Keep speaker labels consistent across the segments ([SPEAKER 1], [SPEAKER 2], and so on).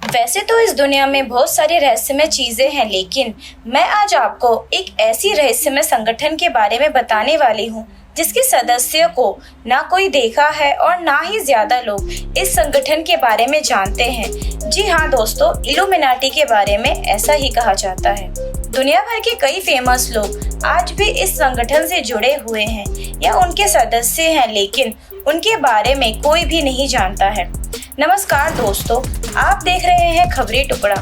[SPEAKER 1] वैसे तो इस दुनिया में बहुत सारी रहस्यमय चीजें हैं, लेकिन मैं आज आपको एक ऐसी रहस्यमय संगठन के बारे में बताने वाली हूँ जिसके सदस्यों को ना कोई देखा है और ना ही ज्यादा लोग इस संगठन के बारे में जानते हैं। जी हाँ दोस्तों, इल्यूमिनाटी के बारे में ऐसा ही कहा जाता है। दुनिया भर के कई फेमस लोग आज भी इस संगठन से जुड़े हुए हैं या उनके सदस्य हैं, लेकिन उनके बारे में कोई भी नहीं जानता है। नमस्कार दोस्तों, आप देख रहे हैं खबरी टुकड़ा।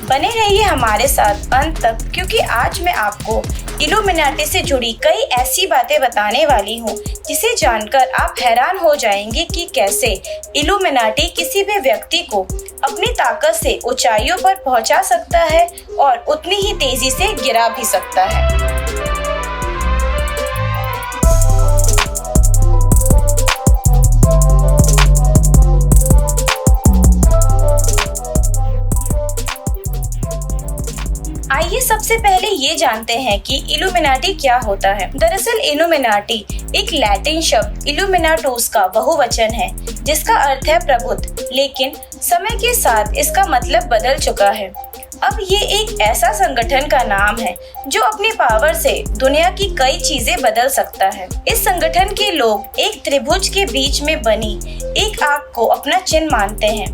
[SPEAKER 1] बने रहिए हमारे साथ अंत तक, क्योंकि आज मैं आपको इल्यूमिनाटी से जुड़ी कई ऐसी बातें बताने वाली हूँ जिसे जानकर आप हैरान हो जाएंगे कि कैसे इल्यूमिनाटी किसी भी व्यक्ति को अपनी ताकत से ऊंचाइयों पर पहुंचा सकता है और उतनी ही तेजी से गिरा भी सकता है। आइए सबसे पहले ये जानते हैं कि इल्यूमिनाटी क्या होता है। दरअसल इल्यूमिनाटी एक लैटिन शब्द इल्यूमिनाटोस का बहुवचन है जिसका अर्थ है प्रबुद्ध, लेकिन समय के साथ इसका मतलब बदल चुका है। अब ये एक ऐसा संगठन का नाम है जो अपनी पावर से दुनिया की कई चीजें बदल सकता है। इस संगठन के लोग एक त्रिभुज के बीच में बनी एक आँख को अपना चिन्ह मानते हैं।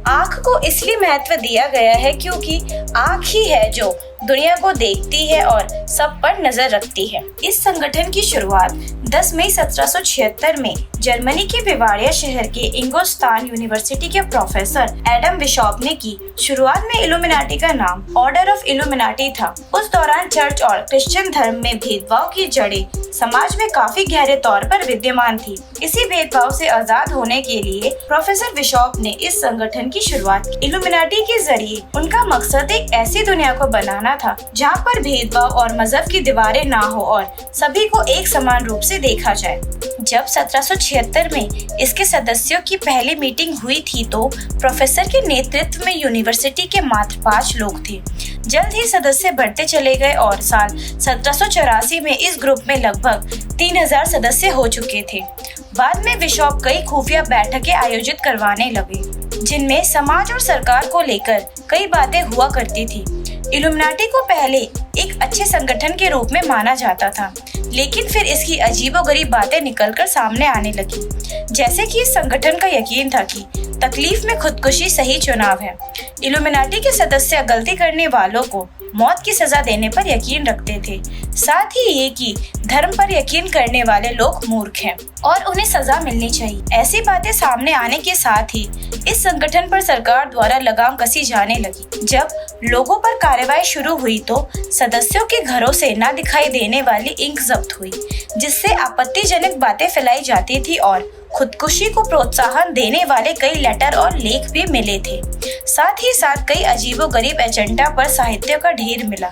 [SPEAKER 1] आँख को इसलिए महत्व दिया गया है क्योंकि आँख ही है जो दुनिया को देखती है और सब पर नजर रखती है। इस संगठन की शुरुआत 10 मई 1776 में जर्मनी के बेवारिया शहर के इंगोस्तान यूनिवर्सिटी के प्रोफेसर एडम बिशॉप ने की। शुरुआत में इल्यूमिनाटी का नाम ऑर्डर ऑफ इल्यूमिनाटी था। उस दौरान चर्च और क्रिश्चियन धर्म में भेदभाव की जड़ें समाज में काफी गहरे तौर पर विद्यमान थी। इसी भेदभाव से आजाद होने के लिए प्रोफेसर बिशॉप ने इस संगठन की शुरुआत की। इल्यूमिनाटी के जरिए उनका मकसद एक ऐसी दुनिया को बनाना था जहाँ पर भेदभाव और मजहब की दीवारें ना हो और सभी को एक समान रूप से देखा जाए। जब 1776 में इसके सदस्यों की पहली मीटिंग हुई थी तो प्रोफेसर के नेतृत्व में यूनिवर्सिटी के मात्र 5 लोग थे। जल्द ही सदस्य बढ़ते चले गए और साल 1784 में इस ग्रुप में लगभग 3000 सदस्य हो चुके थे। बाद में बिशॉप कई खुफिया बैठकें आयोजित करवाने लगे जिनमें समाज और सरकार को लेकर कई बातें हुआ करती थी। इल्यूमिनाटी को पहले एक अच्छे संगठन के रूप में माना जाता था, लेकिन फिर इसकी अजीबोगरीब बातें निकलकर सामने आने लगी, जैसे कि इस संगठन का यकीन था कि तकलीफ में खुदकुशी सही चुनाव है। इल्यूमिनाटी के सदस्य गलती करने वालों को मौत की सजा देने पर यकीन रखते थे, साथ ही ये कि धर्म पर यकीन करने वाले लोग मूर्ख हैं और उन्हें सजा मिलनी चाहिए। ऐसी बातें सामने आने के साथ ही इस संगठन पर सरकार द्वारा लगाम कसी जाने लगी। जब लोगों पर कार्रवाई शुरू हुई तो सदस्यों के घरों से ना दिखाई देने वाली इंक जब्त हुई, जिससे आपत्तिजनक बातें फैलाई जाती थी और खुदकुशी को प्रोत्साहन देने वाले कई लेटर और लेख भी मिले थे। साथ ही साथ कई अजीबोगरीब एजेंडा पर साहित्य का ढेर मिला।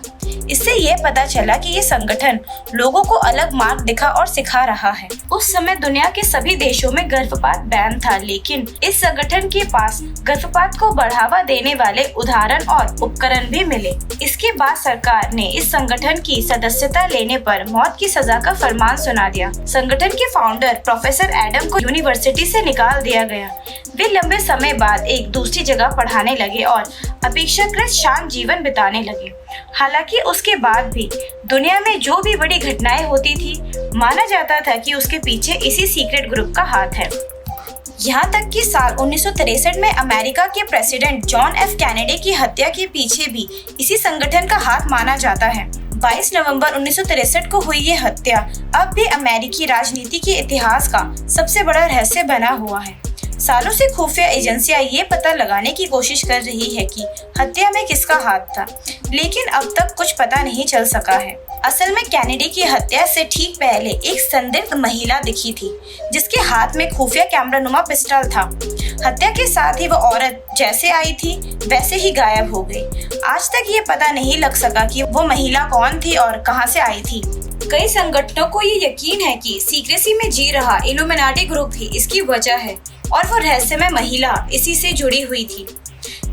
[SPEAKER 1] इससे ये पता चला कि ये संगठन लोगों को अलग मार्ग दिखा और सिखा रहा है। उस समय दुनिया के सभी देशों में गर्भपात बैन था, लेकिन इस संगठन के पास गर्भपात को बढ़ावा देने वाले उदाहरण और उपकरण भी मिले। इसके बाद सरकार ने इस संगठन की सदस्यता लेने पर मौत की सजा का फरमान सुना दिया। संगठन के फाउंडर प्रोफेसर एडम को यूनिवर्सिटी से निकाल दिया गया। वे लंबे समय बाद एक दूसरी जगह पढ़ाने लगे और अपेक्षाकृत शांत जीवन बिताने लगे। हालांकि उसके बाद भी दुनिया में जो भी बड़ी घटनाएं होती थी, माना जाता था कि उसके पीछे इसी सीक्रेट ग्रुप का हाथ है। यहाँ तक कि साल 1963 में अमेरिका के प्रेसिडेंट जॉन एफ कैनेडी की हत्या के पीछे भी इसी संगठन का हाथ माना जाता है। 22 नवंबर 1963 को हुई ये हत्या अब भी अमेरिकी राजनीति के इतिहास का सबसे बड़ा रहस्य बना हुआ है। सालों से खुफिया एजेंसियां ये पता लगाने की कोशिश कर रही है कि हत्या में किसका हाथ था, लेकिन अब तक कुछ पता नहीं चल सका है। असल में कैनेडी की हत्या से ठीक पहले एक संदिग्ध महिला दिखी थी जिसके हाथ में खुफिया कैमरानुमा पिस्टल था। हत्या के साथ ही वो औरत जैसे आई थी वैसे ही गायब हो गई। आज तक ये पता नहीं लग सका कि वो महिला कौन थी और कहां से आई थी। कई संगठनों को ये यकीन है कि सीक्रेसी में जी रहा इल्यूमिनाटी ग्रुप ही इसकी वजह है और वो रहस्यमय महिला इसी से जुड़ी हुई थी।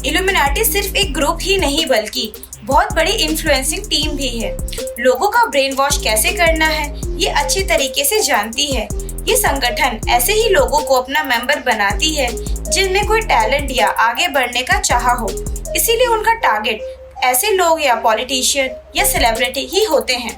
[SPEAKER 1] इल्यूमिनाटी सिर्फ एक ग्रुप ही नहीं बल्कि बहुत बड़ी इन्फ्लुएंसिंग टीम भी है। लोगों का ब्रेन वॉश कैसे करना है ये अच्छी तरीके से जानती है। ये संगठन ऐसे ही लोगों को अपना मेंबर बनाती है जिनमें कोई टैलेंट या आगे बढ़ने का चाह हो। इसीलिए उनका टारगेट ऐसे लोग या पॉलिटिशियन या सेलिब्रिटी ही होते हैं,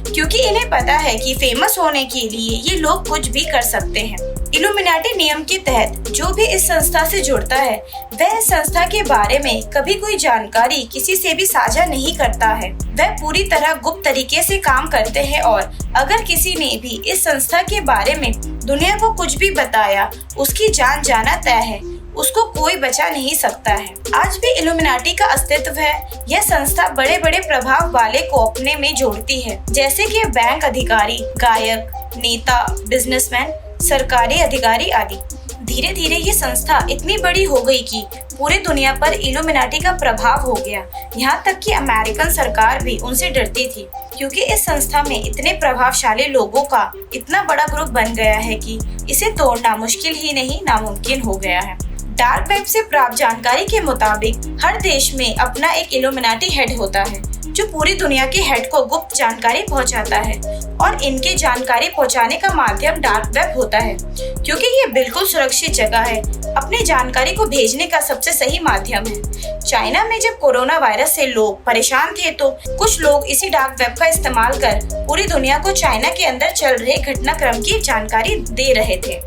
[SPEAKER 1] क्योंकि इन्हें पता है कि फेमस होने के लिए ये लोग कुछ भी कर सकते हैं। इल्यूमिनाटी नियम के तहत जो भी इस संस्था से जुड़ता है वह इस संस्था के बारे में कभी कोई जानकारी किसी से भी साझा नहीं करता है। वह पूरी तरह गुप्त तरीके से काम करते हैं और अगर किसी ने भी इस संस्था के बारे में दुनिया को कुछ भी बताया, उसकी जान जाना तय है, उसको कोई बचा नहीं सकता है। आज भी इल्यूमिनाटी का अस्तित्व है। यह संस्था बड़े बड़े प्रभाव वाले को अपने में जोड़ती है, जैसे कि बैंक अधिकारी, गायक, नेता, बिजनेसमैन, सरकारी अधिकारी आदि। धीरे धीरे ये संस्था इतनी बड़ी हो गई कि पूरी दुनिया पर इल्यूमिनाटी का प्रभाव हो गया। यहाँ तक कि अमेरिकन सरकार भी उनसे डरती थी, क्योंकि इस संस्था में इतने प्रभावशाली लोगों का इतना बड़ा ग्रुप बन गया है कि इसे तोड़ना मुश्किल ही नहीं नामुमकिन हो गया है। डार्क वेब से प्राप्त जानकारी के मुताबिक हर देश में अपना एक इल्यूमिनाटी हेड होता है, जो पूरी दुनिया के हेड को गुप्त जानकारी पहुंचाता है और इनके जानकारी पहुंचाने का माध्यम डार्क वेब होता है, क्योंकि ये बिल्कुल सुरक्षित जगह है, अपने जानकारी को भेजने का सबसे सही माध्यम है। चाइना में जब कोरोना वायरस से लोग परेशान थे तो कुछ लोग इसी डार्क वेब का इस्तेमाल कर पूरी दुनिया को चाइना के अंदर चल रहे घटनाक्रम की जानकारी दे रहे थे।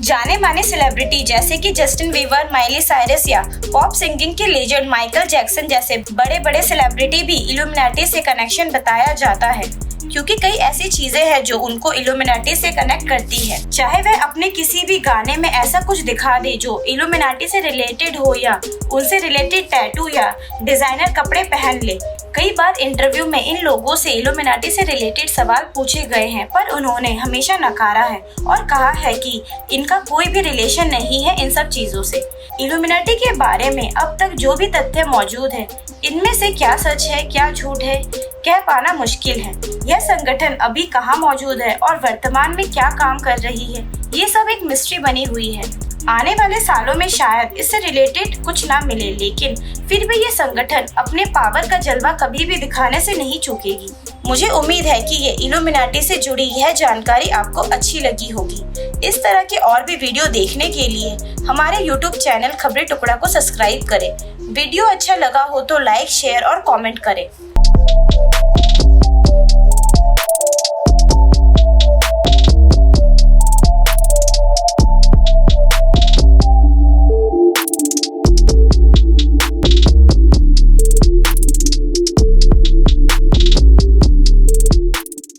[SPEAKER 1] जाने माने सेलिब्रिटी जैसे कि जस्टिन बीबर, माइली साइरस या पॉप सिंगिंग के लेजेंड माइकल जैक्सन जैसे बड़े बड़े सेलिब्रिटी भी इल्यूमिनाटी से कनेक्शन बताया जाता है, क्योंकि कई ऐसी चीजें हैं जो उनको इल्यूमिनाटी से कनेक्ट करती है। चाहे वह अपने किसी भी गाने में ऐसा कुछ दिखा दे जो इल्यूमिनाटी से रिलेटेड हो या उनसे रिलेटेड टैटू या डिजाइनर कपड़े पहन ले। कई बार इंटरव्यू में इन लोगों से इल्यूमिनाटी से रिलेटेड सवाल पूछे गए हैं, पर उन्होंने हमेशा नकारा है और कहा है कि इनका कोई भी रिलेशन नहीं है इन सब चीजों से। इल्यूमिनाटी के बारे में अब तक जो भी तथ्य मौजूद है, इनमें से क्या सच है क्या झूठ है कह पाना मुश्किल है। यह संगठन अभी कहाँ मौजूद है और वर्तमान में क्या काम कर रही है, ये सब एक मिस्ट्री बनी हुई है। आने वाले सालों में शायद इससे रिलेटेड कुछ ना मिले, लेकिन फिर भी ये संगठन अपने पावर का जलवा कभी भी दिखाने से नहीं चूकेगी। मुझे उम्मीद है कि ये इल्यूमिनाटी से जुड़ी यह जानकारी आपको अच्छी लगी होगी। इस तरह के और भी वीडियो देखने के लिए हमारे YouTube चैनल खबरें टुकड़ा को सब्सक्राइब करें। वीडियो अच्छा लगा हो तो लाइक, शेयर और कमेंट करें।